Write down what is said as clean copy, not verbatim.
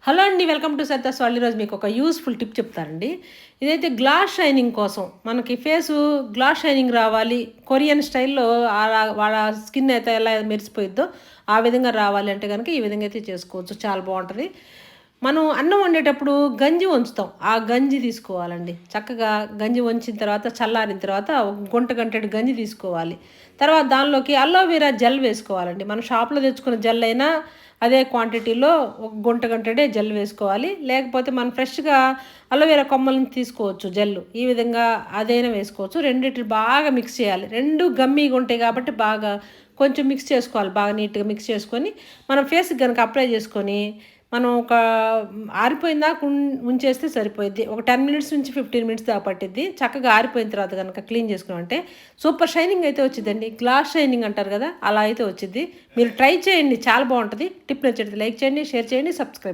Hello అండి, welcome to Sarita సాల్. ఈరోజు మీకు ఒక యూస్ఫుల్ టిప్ చెప్తానండి. ఇదైతే గ్లాస్ షైనింగ్ కోసం, మనకి ఫేసు గ్లాస్ షైనింగ్ రావాలి, కొరియన్ స్టైల్లో వాళ్ళ స్కిన్ అయితే ఎలా మెరిసిపోయిద్దో ఆ విధంగా రావాలి అంటే కనుక ఈ విధంగా అయితే చేసుకోవచ్చు. చాలా బాగుంటుంది. మనం అన్నం వండేటప్పుడు గంజి వంచుతాం, ఆ గంజి తీసుకోవాలండి. చక్కగా గంజి వంచిన తర్వాత చల్లారిన తర్వాత ఒక గుంట గంటెడు గంజి తీసుకోవాలి. తర్వాత దానిలోకి అలోవెరా జెల్ వేసుకోవాలండి. మనం షాప్లో తెచ్చుకున్న జెల్ అయినా అదే క్వాంటిటీలో ఒక గుంట గంటెడే జెల్ వేసుకోవాలి. లేకపోతే మనం ఫ్రెష్గా అలోవెరా కొమ్మలను తీసుకోవచ్చు జెల్. ఈ విధంగా అదైనా వేసుకోవచ్చు. రెండిటిని బాగా మిక్స్ చేయాలి. రెండు గమ్మీగా ఉంటాయి కాబట్టి బాగా కొంచెం మిక్స్ చేసుకోవాలి. బాగా నీట్గా మిక్స్ చేసుకొని మనం ఫేస్కి కనుక అప్లై చేసుకొని మనం ఒక ఆరిపోయిందాక ఉంచేస్తే సరిపోయిద్ది. ఒక 10 మినిట్స్ నుంచి 15 మినిట్స్ దాకా పట్టిద్ది. చక్కగా ఆరిపోయిన తర్వాత కనుక క్లీన్ చేసుకున్నామంటే సూపర్ షైనింగ్ అయితే వచ్చిందండి. గ్లాస్ షైనింగ్ అంటారు కదా, అలా అయితే వచ్చింది. మీరు ట్రై చేయండి, చాలా బాగుంటుంది. టిప్ నచ్చితే లైక్ చేయండి, షేర్ చేయండి, సబ్స్క్రైబ్.